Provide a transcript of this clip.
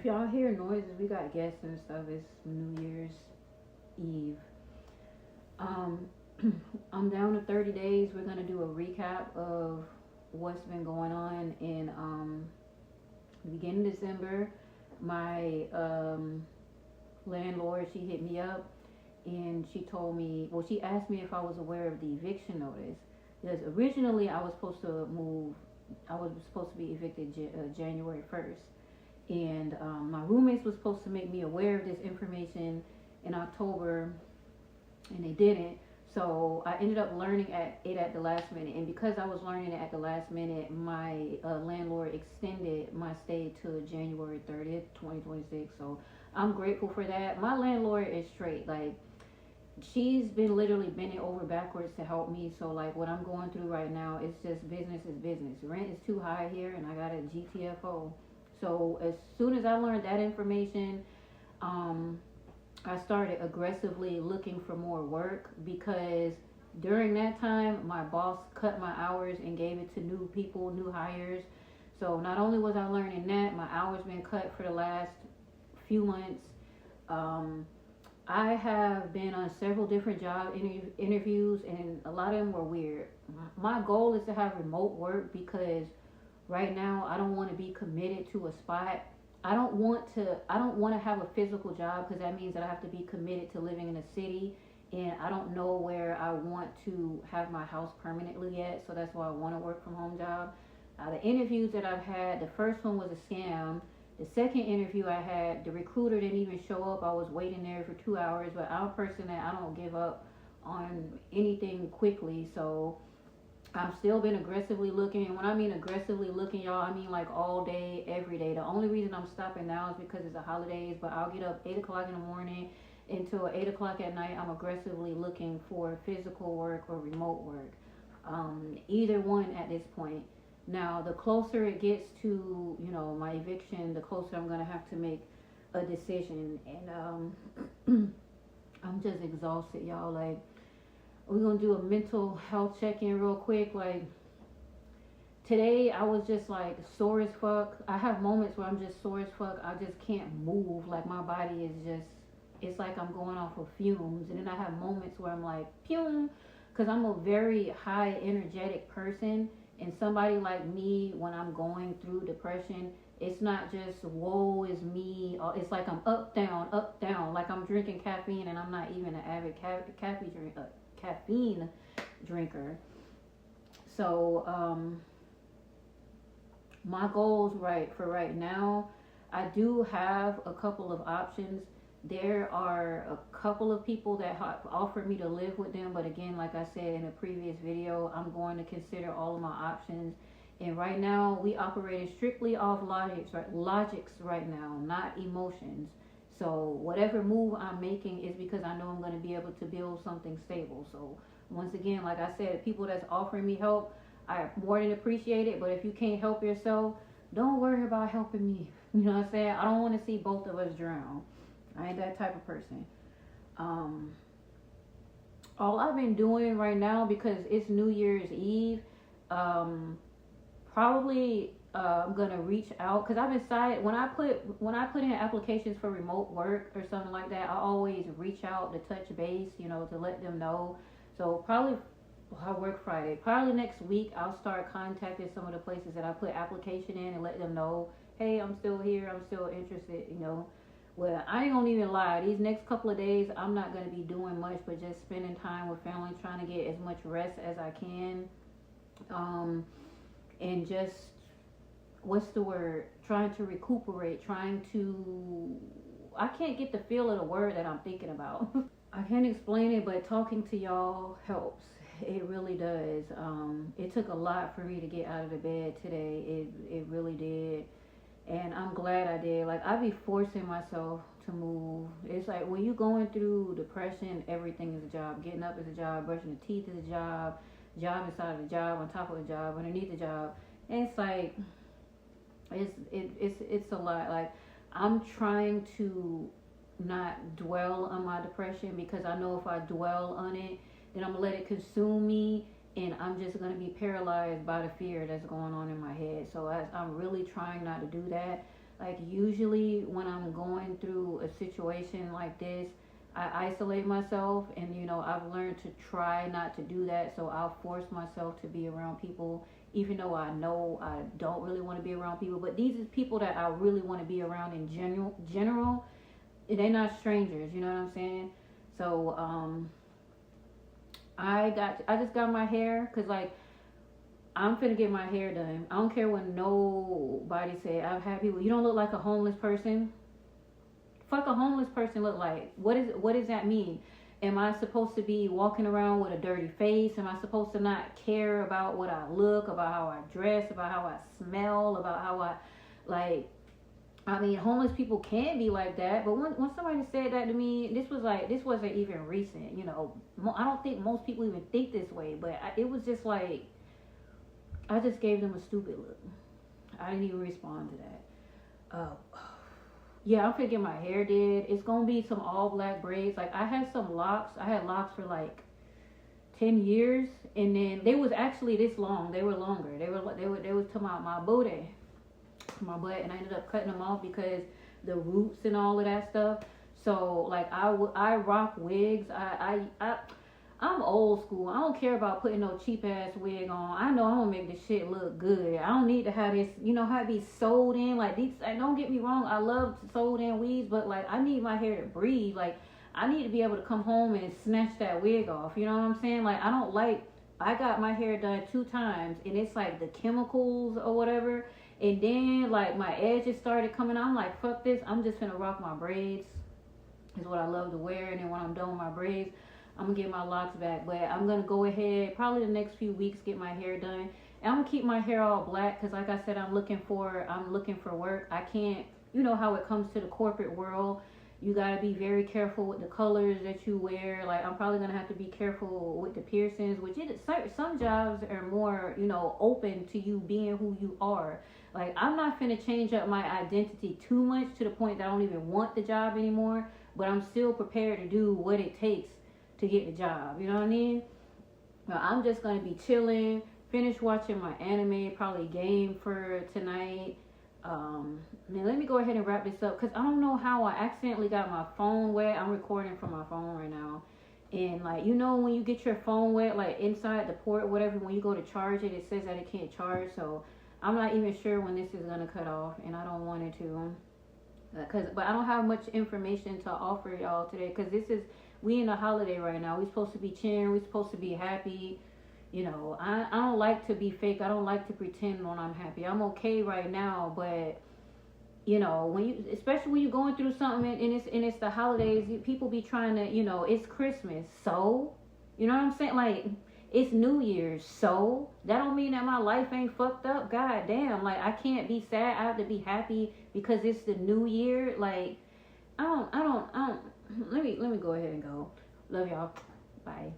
y'all hear noises, we got guests and stuff. It's New Year's Eve. Um, I'm down to 30 days. We're gonna do a recap of what's been going on in the beginning of December. My landlord, she hit me up and she told me, well, she asked me if I was aware of the eviction notice. Because originally I was supposed to be evicted January 1st. And my roommates was supposed to make me aware of this information in October, and they didn't. So I ended up learning it at the last minute, and because I was learning it at the last minute, my landlord extended my stay to January 30th, 2026. So I'm grateful for that. My landlord is straight. Like, she's been literally bending over backwards to help me. So like what I'm going through right now, it's just business is business. Rent is too high here, and I got a GTFO. So as soon as I learned that information, I started aggressively looking for more work, because during that time my boss cut my hours and gave it to new people, new hires. So not only was I learning that, my hours been cut for the last few months. I have been on several different job interviews, and a lot of them were weird. My goal is to have remote work, because right now I don't want to be committed to a spot. I don't want to have a physical job, because that means that I have to be committed to living in a city, and I don't know where I want to have my house permanently yet. So that's why I want a work from home job. The interviews that I've had, the first one was a scam. The second interview I had, the recruiter didn't even show up. I was waiting there for 2 hours, but I'm a person that I don't give up on anything quickly. So I've still been aggressively looking. And when I mean aggressively looking, y'all, I mean like all day, every day. The only reason I'm stopping now is because it's the holidays, but I'll get up 8 o'clock in the morning until 8 o'clock at night. I'm aggressively looking for physical work or remote work. Either one at this point. Now, the closer it gets to, my eviction, the closer I'm going to have to make a decision. And I'm just exhausted, y'all. Like, we're going to do a mental health check-in real quick. Like, today I was just like sore as fuck. I have moments where I'm just sore as fuck. I just can't move. Like, my body is just, it's like I'm going off of fumes. And then I have moments where I'm like, pew, because I'm a very high energetic person. And somebody like me, when I'm going through depression, it's not just woe is me. It's like I'm up, down, up, down. Like I'm drinking caffeine, and I'm not even an avid caffeine drinker. So my goals for right now, I do have a couple of options. There are a couple of people that have offered me to live with them, but again, like I said in a previous video, I'm going to consider all of my options. And right now, we operating strictly off logics right now, not emotions. So whatever move I'm making is because I know I'm going to be able to build something stable. So once again, like I said, people that's offering me help, I more than appreciate it. But if you can't help yourself, don't worry about helping me. You know what I'm saying? I don't want to see both of us drown. I ain't that type of person. All I've been doing right now, because it's New Year's Eve, probably I'm gonna reach out, because I've decided when I put in applications for remote work or something like that, I always reach out to touch base, to let them know. So probably I work Friday. Probably next week I'll start contacting some of the places that I put application in and let them know, hey, I'm still here, I'm still interested, Well, I ain't gonna even lie. These next couple of days, I'm not gonna be doing much, but just spending time with family, trying to get as much rest as I can, and just, what's the word? Trying to recuperate. I can't get the feel of the word that I'm thinking about. I can't explain it, but talking to y'all helps. It really does. It took a lot for me to get out of the bed today. It really did. And I'm glad I did. Like, I be forcing myself to move. It's like when you going through depression, everything is a job. Getting up is a job. Brushing the teeth is a job. Job inside of the job, on top of the job, underneath the job. And it's like, it's a lot. Like, I'm trying to not dwell on my depression, because I know if I dwell on it, then I'm gonna let it consume me. And I'm just going to be paralyzed by the fear that's going on in my head. So I'm really trying not to do that. Like usually when I'm going through a situation like this, I isolate myself, and I've learned to try not to do that. So I'll force myself to be around people, even though I know I don't really want to be around people. But these is people that I really want to be around in general. They're not strangers, you know what I'm saying? So I just got my hair, cause like I'm finna get my hair done. I don't care what nobody say. I've had people, you don't look like a homeless person. Fuck a homeless person look like? What does that mean? Am I supposed to be walking around with a dirty face? Am I supposed to not care about what I look, about how I dress, about how I smell, about how I like? I mean, homeless people can be like that, but when somebody said that to me, this wasn't even recent. I don't think most people even think this way, but it was just like I just gave them a stupid look. I didn't even respond to that. Yeah, I'm gonna get my hair did. It's gonna be some all black braids. Like I had some locks. I had locks for like 10 years, and then they was actually this long. They were longer. They was to my booty, my butt, and I ended up cutting them off because the roots and all of that stuff. So like I rock wigs. I'm old school. I don't care about putting no cheap ass wig on. I know I'm gonna make this shit look good. I don't need to have this, how it be sewed in. Like these, don't get me wrong, I love sewed in wigs, but like I need my hair to breathe. Like I need to be able to come home and snatch that wig off. You know what I'm saying? Like I got my hair done 2 times, and it's like the chemicals or whatever. And then like my edges started coming out. I'm like, fuck this. I'm just gonna rock my braids. Is what I love to wear. And then when I'm done with my braids, I'm gonna get my locks back. But I'm gonna go ahead probably the next few weeks, get my hair done. And I'm gonna keep my hair all black because like I said, I'm looking for work. I can't, how it comes to the corporate world, you gotta be very careful with the colors that you wear. Like I'm probably gonna have to be careful with the piercings, which some jobs are more, open to you being who you are. Like I'm not finna change up my identity too much to the point that I don't even want the job anymore, but I'm still prepared to do what it takes to get the job, you know what I mean? Well, I'm just gonna be chilling, finish watching my anime, probably game for tonight. Now let me go ahead and wrap this up because I don't know how I accidentally got my phone wet. I'm recording from my phone right now, and like when you get your phone wet, like inside the port or whatever, when you go to charge it, it says that it can't charge. So I'm not even sure when this is gonna cut off, and I don't want it to, but I don't have much information to offer y'all today because we in a holiday right now. We supposed to be cheering. We supposed to be happy. I don't like to be fake. I don't like to pretend when I'm happy. I'm okay right now, but especially when you're going through something and it's the holidays, people be trying to, it's Christmas, so you know what I'm saying? Like it's New Year's, so that don't mean that my life ain't fucked up. God damn, like I can't be sad. I have to be happy because it's the New Year. Like I don't. Let me go ahead and go. Love y'all. Bye.